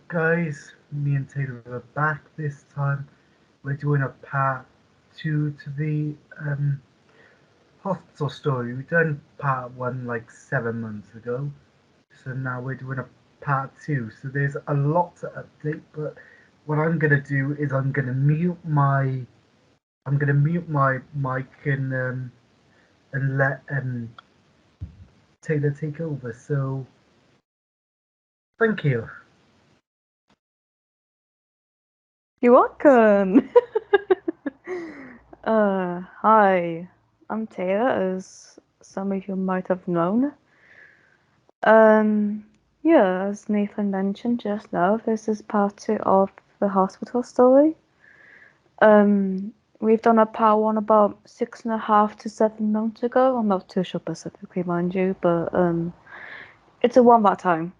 Guys, me and Taylor are back this time. We're doing a part two to the hospital story. We done part one like 7 months ago, so now we're doing a part two. So there's a lot to update, but what I'm gonna do is I'm gonna mute my mic and let Taylor take over. So thank you. You're welcome. Hi, I'm Taylor, as some of you might have known. Um, yeah, as Nathan mentioned just now, this is part two of the hospital story. We've done a part one about 6.5 to 7 months ago. I'm not too sure specifically, mind you, but it's a one that time.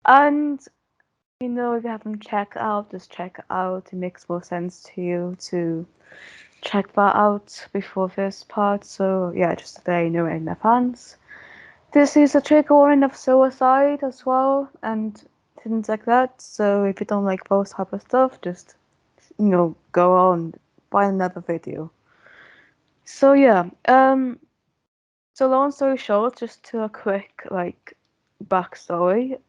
And if you haven't checked out, just check it out. It makes more sense to you to check that out before this part. So yeah, just to let you know in advance. This is a trigger warning of suicide as well and things like that. So if you don't like those type of stuff, just go on find another video. So yeah, so long story short, just to a quick backstory.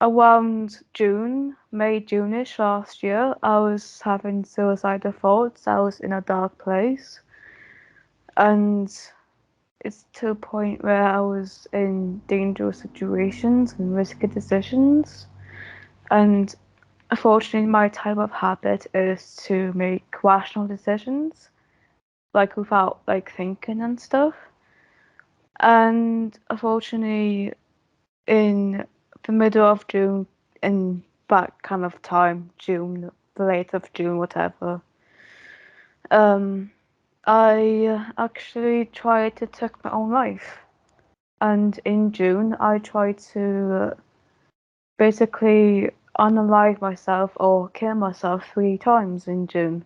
Around June-ish last year, I was having suicidal thoughts. I was in a dark place, and it's to a point where I was in dangerous situations and risky decisions. And unfortunately, my type of habit is to make rational decisions, like without thinking and stuff. And unfortunately, in the middle of June, in that kind of time, June, the late of June, whatever, um, I actually tried to take my own life. And in June, I tried to basically unalive myself or kill myself 3 times in June.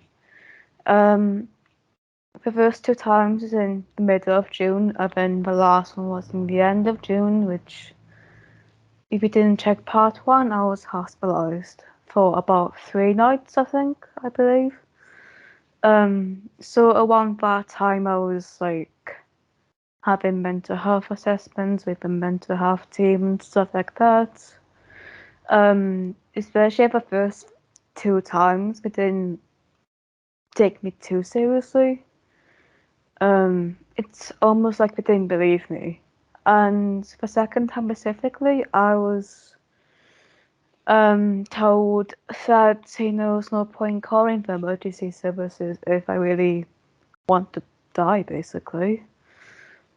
Um, the first 2 times is in the middle of June, and then the last one was in the end of June, which, if you didn't check part one, I was hospitalized for about 3 nights, I believe. So around that time, I was having mental health assessments with the mental health team and stuff like that. Especially the first 2 times, it didn't take me too seriously. It's almost like they didn't believe me. And the second time specifically, I was told that there's no point calling the emergency services if I really want to die, basically.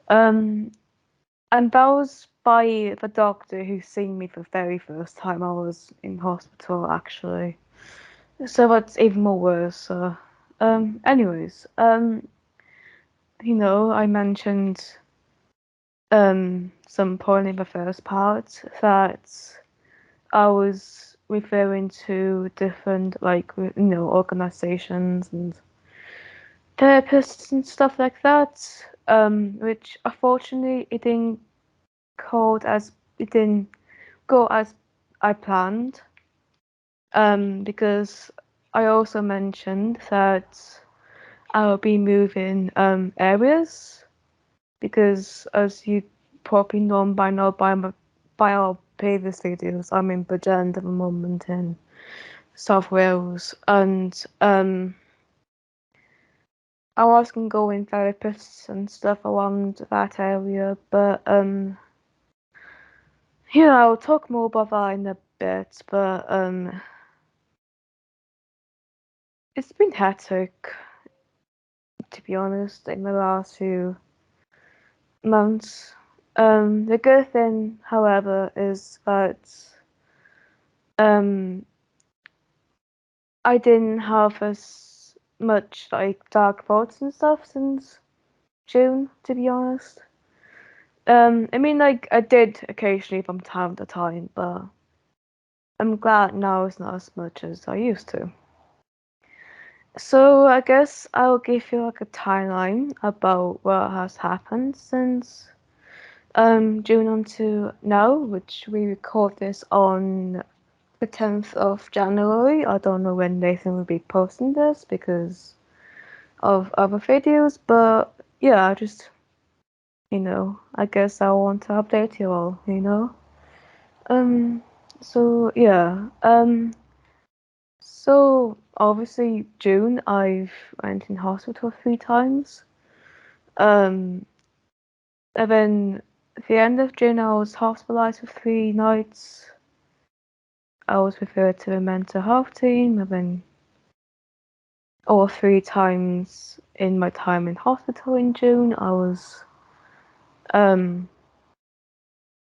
Um, and that was by the doctor who seen me the very first time I was in hospital, actually. So that's even more worse. Anyways, I mentioned some point in the first part that I was referring to different organizations and therapists and stuff like that. Which unfortunately it didn't go as I planned. Because I also mentioned that I will be moving areas because, as you probably know by now by our previous videos, I'm in Bridgend at the moment in South Wales, and I was gonna go in therapists and stuff around that area, but I'll talk more about that in a bit, but it's been hectic, to be honest, in the last few months. The good thing, however, is that um, I didn't have as much dark thoughts and stuff since June, to be honest. I mean, I did occasionally from time to time, but I'm glad now it's not as much as I used to. So I guess I'll give you a timeline about what has happened since June on to now, which we record this on the 10th of January. I don't know when Nathan will be posting this because of other videos, but yeah, I guess I want to update you all. Um, so yeah, so obviously June, I've went in hospital 3 times. Um, and then at the end of June, I was hospitalized for 3 nights. I was referred to a mental health team, and then all 3 times in my time in hospital in June, I was um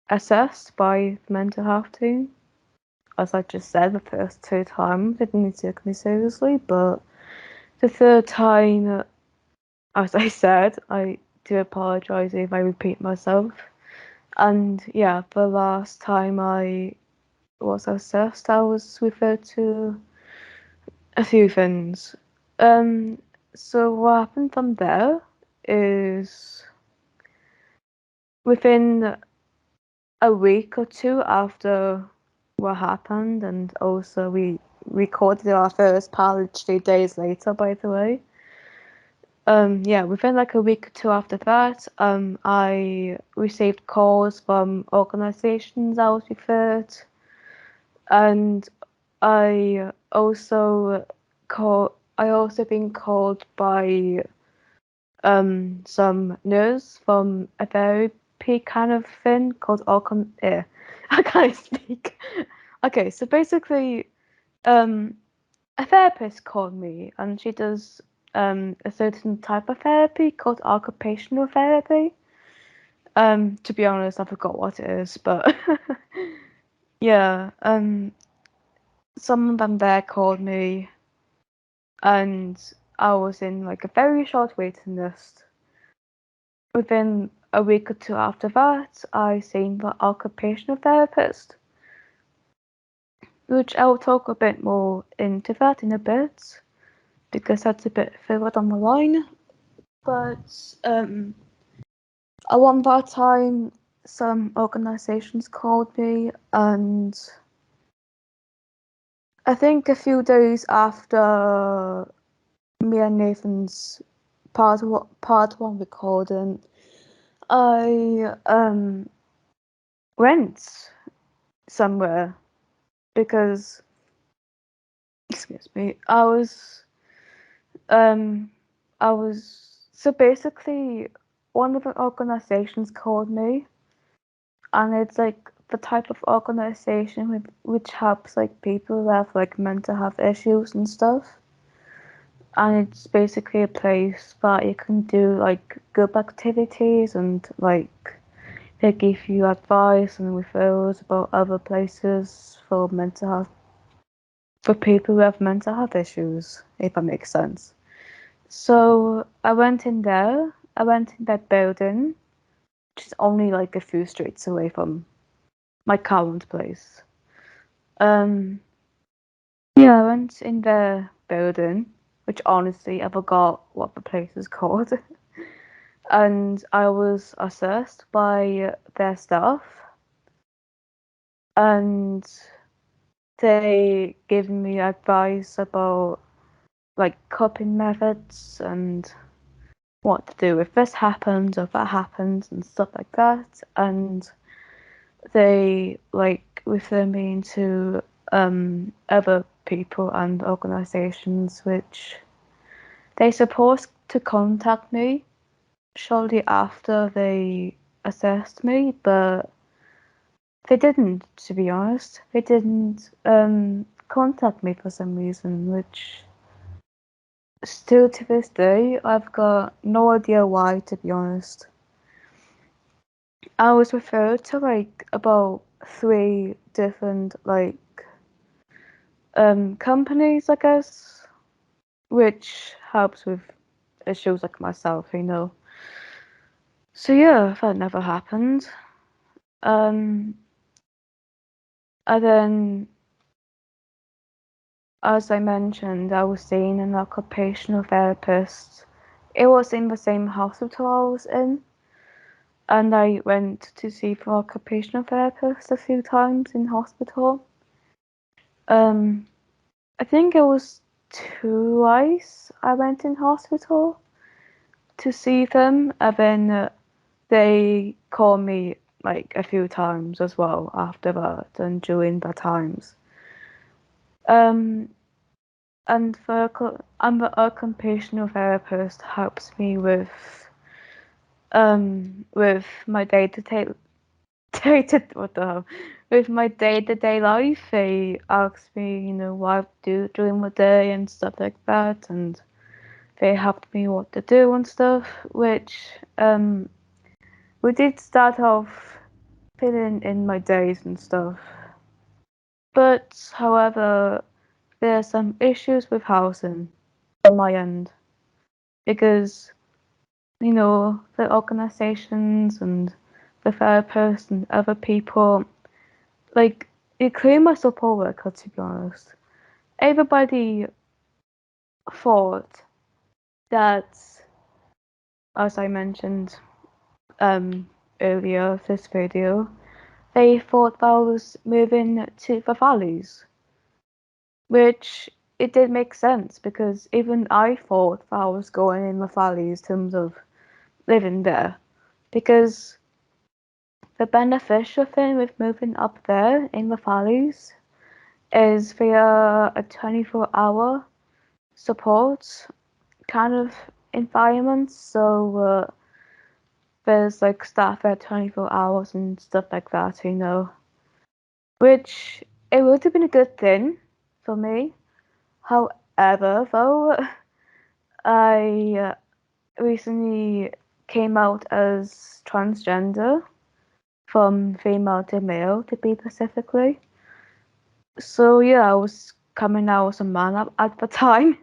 assessed by the mental health team. As I just said, the first 2 times they didn't take me seriously, but the third time, as I said, I do apologize if I repeat myself. And yeah, the last time I was assessed, I was referred to a few things. Um, so what happened from there is within a week or two after what happened, and also we recorded our first part 3 days later, by the way. Yeah, within like a week or two after that, I received calls from organizations I was referred, and I also I also been called by some nurse from a therapy kind of thing called I can't speak. Okay, so basically, um, a therapist called me, and she does a certain type of therapy called occupational therapy. To be honest, I forgot what it is, but yeah, some of them there called me, and I was in like a very short waiting list. Within a week or two after that, I seen the occupational therapist, which I will talk a bit more into that in a bit, because that's a bit further down the line. But around that time, some organizations called me, and I think a few days after me and Nathan's part one recording, I went somewhere because, excuse me, um I was so basically one of the organizations called me, and it's like the type of organization which helps like people who have like mental health issues and stuff. And it's basically a place that you can do like group activities, and like they give you advice and referrals about other places for mental health, for people who have mental health issues, if that makes sense. So I went in there. I went in that building, which is only like a few streets away from my current place. Um, yeah, I went in the building, which honestly I forgot what the place is called, and I was assessed by their staff, and they gave me advice about like coping methods and what to do if this happens or that happens and stuff like that. And they like refer me into other people and organizations which they supposed to contact me shortly after they assessed me, but they didn't, to be honest. They didn't contact me for some reason, which still to this day I've got no idea why, to be honest. I was referred to like about 3 different like companies, I guess, which helps with issues like myself. So yeah, that never happened. Um, and then, as I mentioned, I was seeing an occupational therapist. It was in the same hospital I was in, and I went to see the occupational therapist a few times in hospital. I think it was twice I went in hospital to see them, and then they called me like a few times as well after that and during the times. Um, and the occupational therapist helps me with my day-to-day what the hell? With my day-to-day life. They ask me, what I do during my day and stuff like that, and they helped me what to do and stuff, which we did start off filling in my days and stuff. But however, there are some issues with housing on my end because the organizations and the therapists and other people, like, including my support worker, to be honest, everybody thought that, as I mentioned earlier this video, they thought that I was moving to the valleys, which it did make sense because even I thought that I was going in the valleys in terms of living there, because the beneficial thing with moving up there in the valleys is via a 24-hour support kind of environment. So there's like staff there 24 hours and stuff like that, which it would have been a good thing for me. However, though, I recently came out as transgender, from female to male to be specifically. So yeah, I was coming out as a man at the time.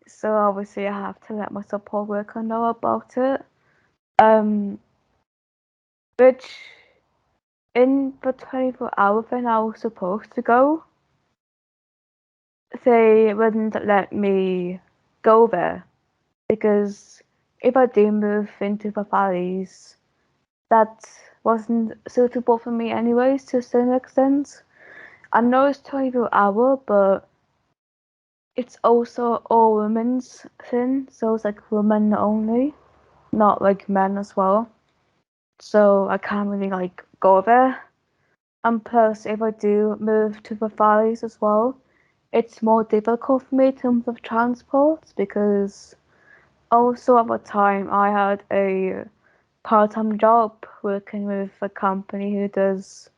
So obviously I have to let my support worker know about it. Which in the 24-hour thing I was supposed to go, they wouldn't let me go there because if I do move into the valleys, that wasn't suitable for me anyways to a certain extent. I know it's 24-hour, but it's also all women's thing, so it's like women only, not like men as well. So I can't really like go there. And plus, if I do move to the valleys as well, it's more difficult for me in terms of transport because also at the time I had a part-time job working with a company who does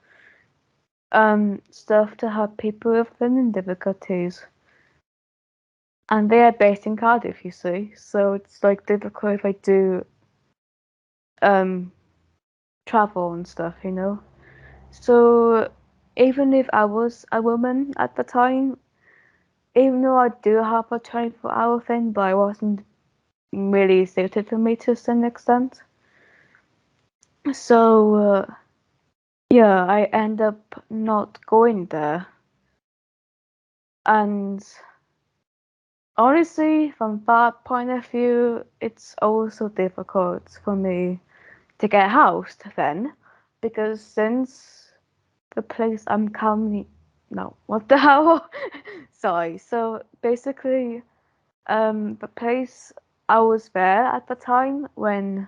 stuff to help people with learning difficulties. And they are based in Cardiff, you see. So it's like difficult if I do travel and stuff. So even if I was a woman at the time, even though I do have a 24-hour thing, but I wasn't really suited for me to some extent. So yeah, I end up not going there. And honestly, from that point of view, it's also difficult for me to get housed then, because since the place I'm currently, no, what the hell? Sorry. So basically, the place I was there at the time when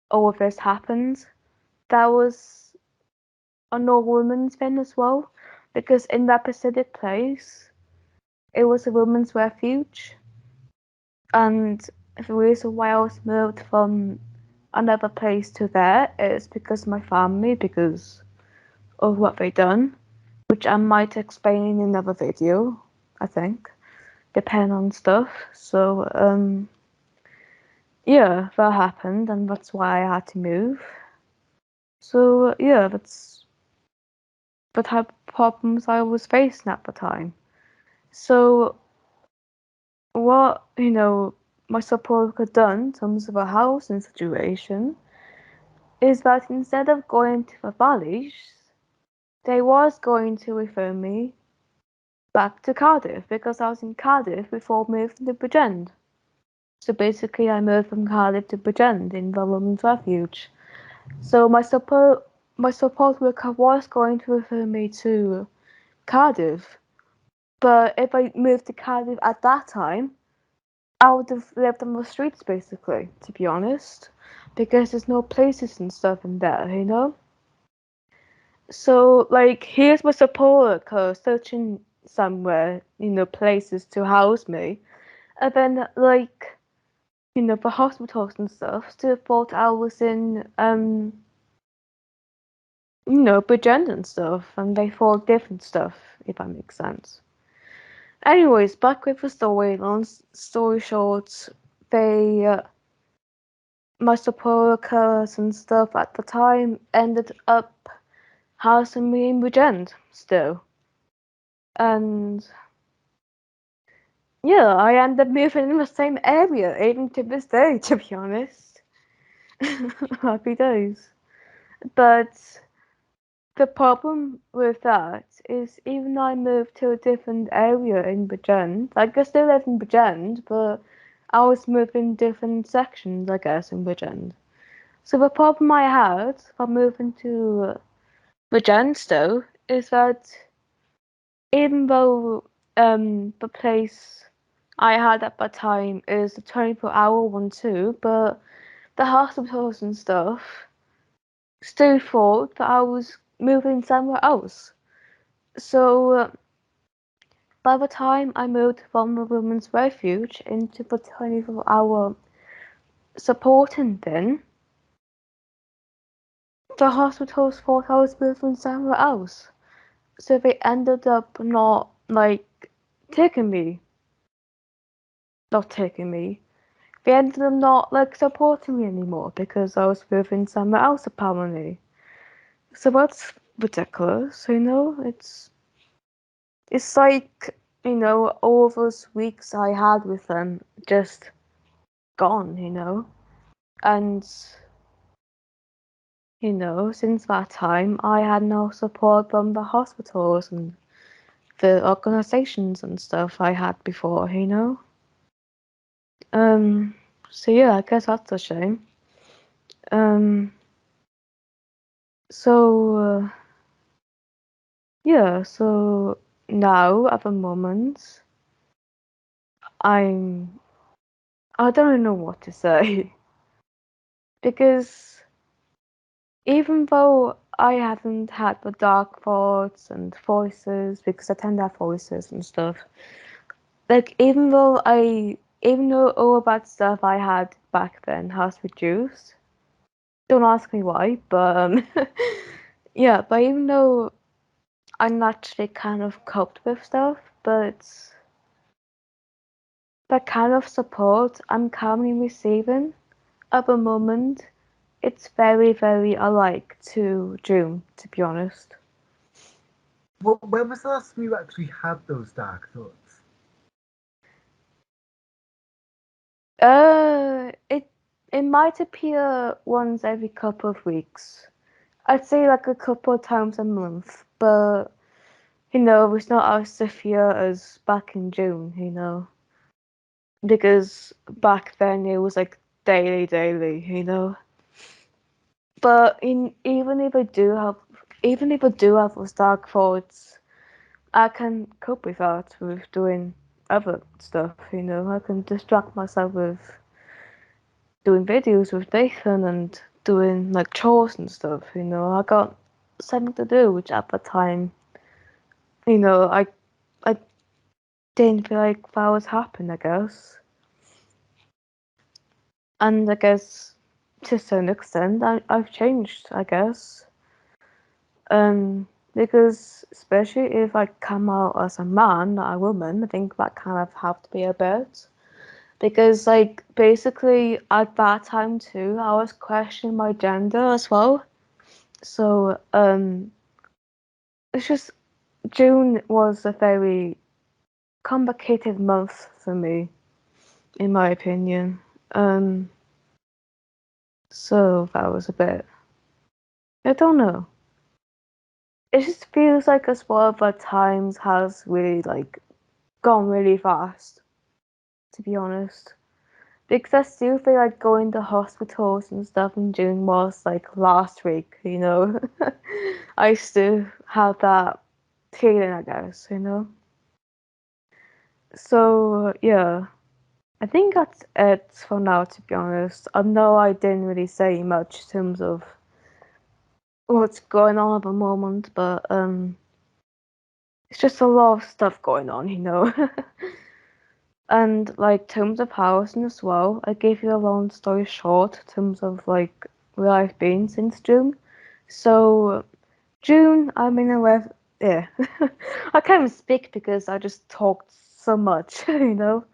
all of this happened, that was a no woman's thing as well, because in that specific place, it was a women's refuge, and the reason why I was moved from another place to there is because my family, because of what they done, which I might explain in another video, I think, depending on stuff. So yeah, that happened, and that's why I had to move. So yeah, that's the type of problems I was facing at the time. So what my support had done in terms of a housing situation is that instead of going to the valleys, they was going to refer me back to Cardiff because I was in Cardiff before moving to Bridgend. So basically I moved from Cardiff to Bridgend in the women's refuge. So my support worker was going to refer me to Cardiff, but if I moved to Cardiff at that time, I would have lived on the streets basically, to be honest, because there's no places and stuff in there, you know. So like, here's my support worker searching somewhere, you know, places to house me, and then like, you know, the hospitals and stuff still thought I was in you know, Bridgend and stuff, and they thought different stuff, if that makes sense. Anyways, back with the story. Long story short, they, my support workers and stuff at the time ended up housing me in Bridgend still. And yeah, I ended up moving in the same area, even to this day, to be honest. Happy days. But the problem with that is even though I moved to a different area in Bridgend, like I still live in Bridgend, but I was moving different sections, I guess, in Bridgend. So the problem I had for moving to Bridgend still is that even though the place I had at that time is a 24-hour one too, but the hospitals and stuff still thought that I was moving somewhere else. So by the time I moved from the women's refuge into the 24-hour supporting bin, the hospitals thought I was moving somewhere else. So they ended up taking me, not taking me. They ended up not like supporting me anymore because I was moving somewhere else apparently. So that's ridiculous, you know? It's like, you know, all those weeks I had with them just gone, you know? And you know, since that time, I had no support from the hospitals and the organizations and stuff I had before, you know? Um, so yeah, I guess that's a shame. Um, so, yeah, so now at the moment, I'm, I don't know what to say because even though I haven't had the dark thoughts and voices, because I tend to have voices and stuff, like even though all of that stuff I had back then has reduced, don't ask me why, but yeah, but even though I naturally kind of coped with stuff, but that kind of support I'm currently receiving at the moment, it's very, very alike to June, to be honest. Well, when was the last time you actually had those dark thoughts? It might appear once every couple of weeks. I'd say like a couple of times a month, but you know, it's not as severe as back in June, you know, because back then it was like daily, you know. But even if I do have those dark thoughts, I can cope with that with doing other stuff, you know. I can distract myself with doing videos with Nathan and doing like chores and stuff, you know. I got something to do, which at the time, you know, I didn't feel like that was happening, I guess. And I guess to some extent I've changed, I guess. Because especially if I come out as a man, not a woman, I think that kind of have to be a bit. Because like basically at that time too, I was questioning my gender as well. So it's just June was a very complicated month for me, in my opinion. Um, so that was a bit. I don't know. It just feels like as well that times has really like gone really fast, to be honest. Because I still feel like going to hospitals and stuff in June was like last week, you know. I still have that feeling, I guess, you know. So yeah, I think that's it for now, to be honest. I know I didn't really say much in terms of what's going on at the moment, but it's just a lot of stuff going on, you know. And like terms of housing as well, I gave you a long story short in terms of like where I've been since June. So June, I'm in a yeah. I can't even speak because I just talked so much, you know.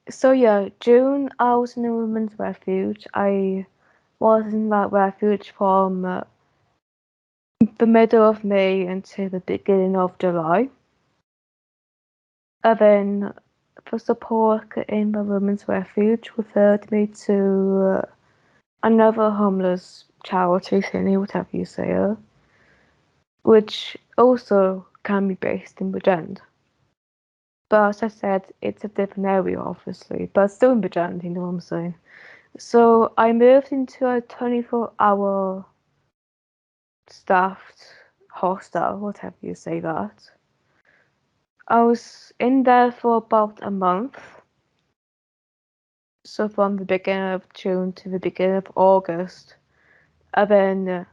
So yeah, June I was in a women's refuge. I was in that refuge from the middle of May until the beginning of July. And then the support in the women's refuge referred me to another homeless charity thingy, whatever you say, which also can be based in Bridgend. But as I said, it's a different area, obviously, but still in Bridgend, you know what I'm saying? So I moved into a 24-hour staffed hostel, whatever you say that. I was in there for about a month. So from the beginning of June to the beginning of August. And then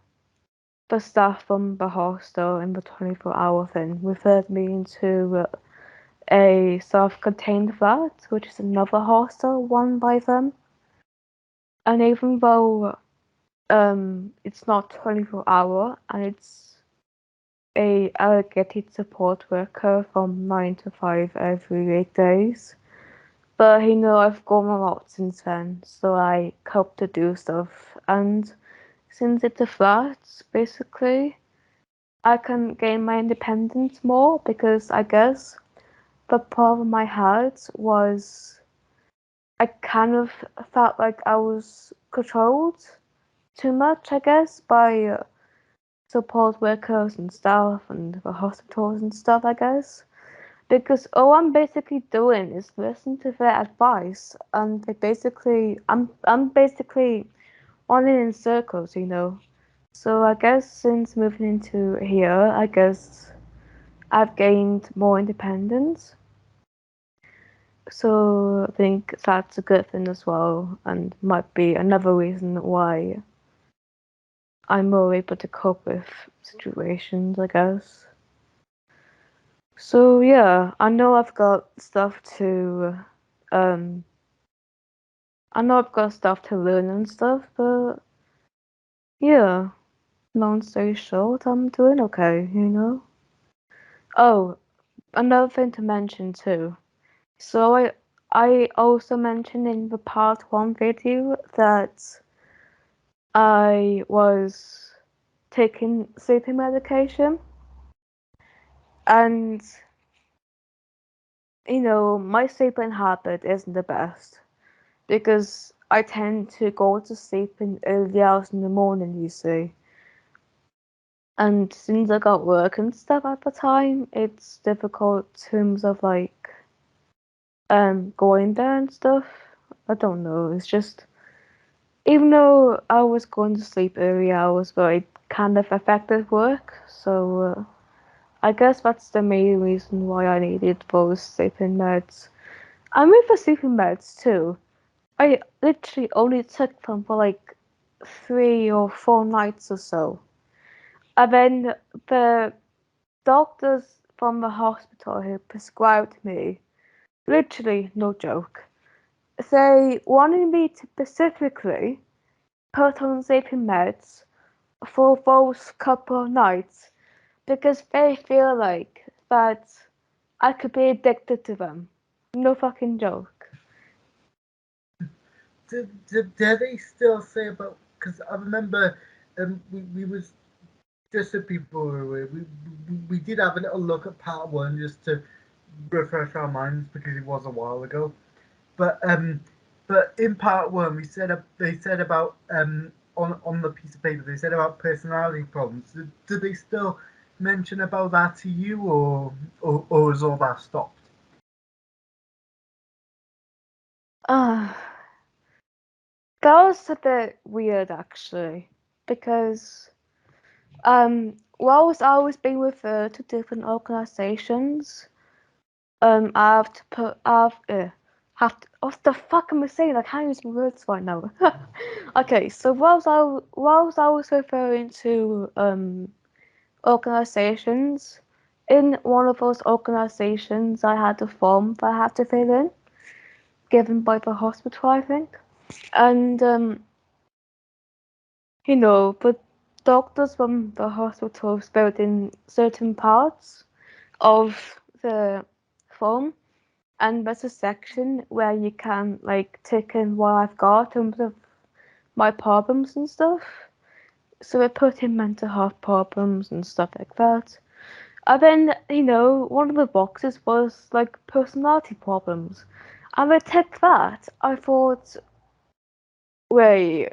the staff from the hostel in the 24-hour thing referred me into a self-contained flat, which is another hostel run by them. And even though it's not 24-hour and it's a allocated support worker from 9 to 5 every 8 days, but you know I've grown a lot since then, so I cope to do stuff. And since it's a flat, basically, I can gain my independence more because I guess the problem I had was I kind of felt like I was controlled too much, I guess, by support workers and staff and the hospitals and stuff, I guess. Because all I'm basically doing is listen to their advice, and I'm basically running in circles, you know. So I guess since moving into here, I guess I've gained more independence. So I think that's a good thing as well, and might be another reason why I'm more able to cope with situations, I guess. So yeah, I know I've got stuff to um I know I've got stuff to learn and stuff, but yeah, long story short, I'm doing okay, you know? Oh, another thing to mention too. So I also mentioned in the part one video that I was taking sleeping medication, and you know my sleeping habit isn't the best because I tend to go to sleep in early hours in the morning, you see. And since I got work and stuff at the time, it's difficult in terms of like going there and stuff. I don't know. It's just even though I was going to sleep early hours, but it kind of affected work. So I guess that's the main reason why I needed those sleeping meds. I mean for sleeping meds too. I literally only took them for like 3 or 4 nights or so. And then the doctors from the hospital who prescribed me, literally no joke, they wanted me to specifically put on sleeping meds for those couple of nights because they feel like that I could be addicted to them. No fucking joke. Do they still say about? Because I remember we was just so people were aware, we did have a little look at part one just to refresh our minds because it was a while ago. But in part one they said about on the piece of paper they said about personality problems. Did they still mention about that to you, or is all that stopped? Ah. That was a bit weird actually, because whilst I was being referred to different organisations, what the fuck am I saying? I can't use my words right now. Okay, so whilst I was referring to organisations, in one of those organisations I had a form that I had to fill in, given by the hospital, I think. And the doctors from the hospital filled in certain parts of the form, and there's a section where you can like tick in what I've got in terms of my problems and stuff. So I put in mental health problems and stuff like that. And then, one of the boxes was like personality problems. And I ticked that. I thought, wait,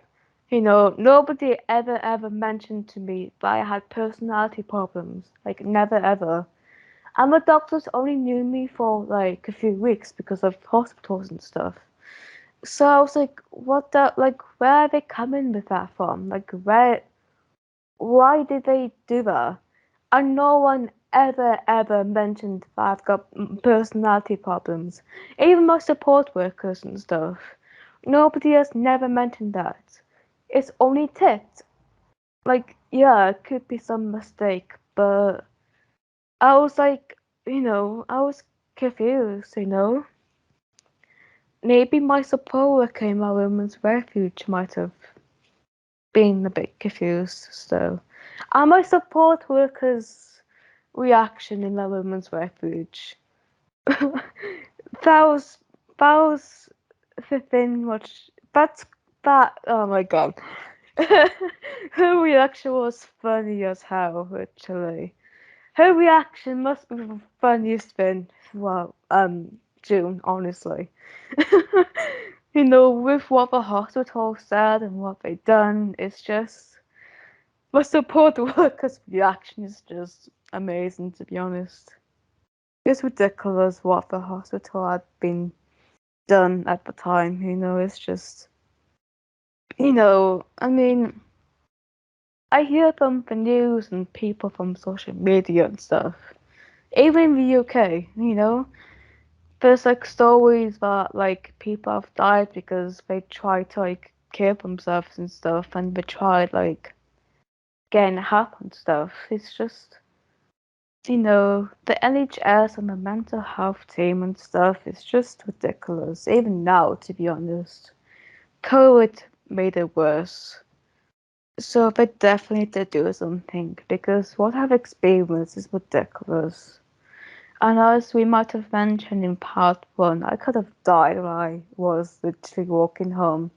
nobody ever mentioned to me that I had personality problems. Like, never ever. And the doctors only knew me for like a few weeks because of hospitals and stuff. So I was like, what the, like, where are they coming with that from? Like, why did they do that? And no one ever mentioned that I've got personality problems. Even my support workers and stuff. Nobody has never mentioned that. It's only ticked. Like, yeah, it could be some mistake, but I was like, I was confused. Maybe my support worker in my women's refuge might have been a bit confused, so. And my support worker's reaction in the women's refuge. that was the thing oh my god. Her reaction was funny as hell, actually. Her reaction must be the funniest thing, well, June, honestly. With what the hospital said and what they done, it's just the support workers' reaction is just amazing, to be honest. It's ridiculous what the hospital had been done at the time, it's just, I mean, I hear from the news and people from social media and stuff, even in the UK, there's like stories that like people have died because they tried to like kill themselves and stuff, and they tried like getting help and stuff. It's just, the NHS and the mental health team and stuff is just ridiculous. Even now, to be honest, COVID made it worse. So they definitely need to do something, because what I've experienced is ridiculous. And as we might have mentioned in part one, I could have died when I was literally walking home.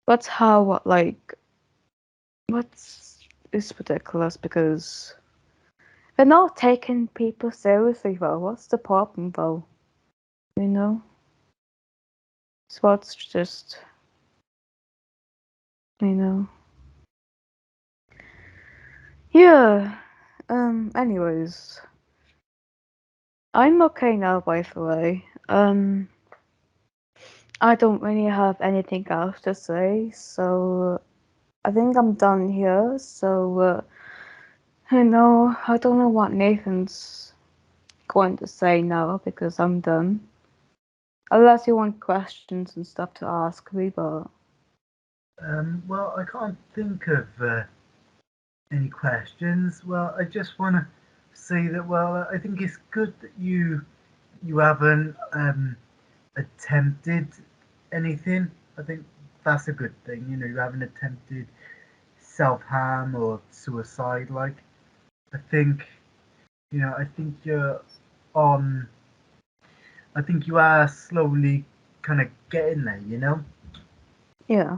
That's how, like, it's ridiculous, because they're not taking people seriously though. What's the problem though? So it's just, you know. Yeah. Anyways. I'm okay now, by the way. I don't really have anything else to say, so I think I'm done here. So, I don't know what Nathan's going to say now, because I'm done. Unless you want questions and stuff to ask me, but. Well, I can't think of any questions. Well, I just want to say that, well, I think it's good that you haven't attempted anything. I think that's a good thing. You haven't attempted self-harm or suicide. Like, I think, I think you're on. I think you are slowly kind of getting there. Yeah.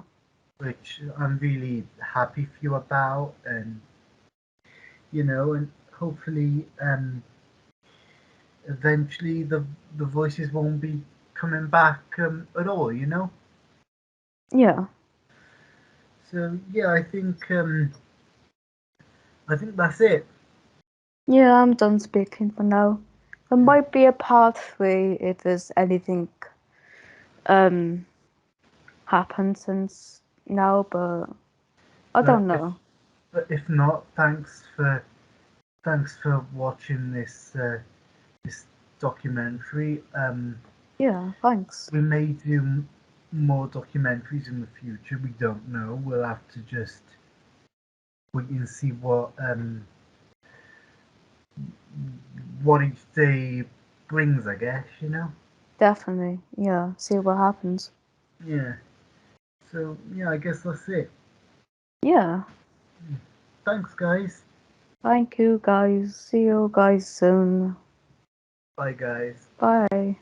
Which I'm really happy for you about, and hopefully, eventually the voices won't be coming back at all. Yeah. So yeah, I think that's it. Yeah, I'm done speaking for now. There might be a part 3 if there's anything happened since now, but I don't know. But if not, thanks for watching this documentary. Yeah, thanks. We may do more documentaries in the future. We don't know. We'll have to just wait and see what each day brings. I guess Definitely. Yeah, see what happens. Yeah. So yeah, I guess that's it. Yeah. Thanks, guys. Thank you, guys. See you guys soon. Bye, guys. Bye.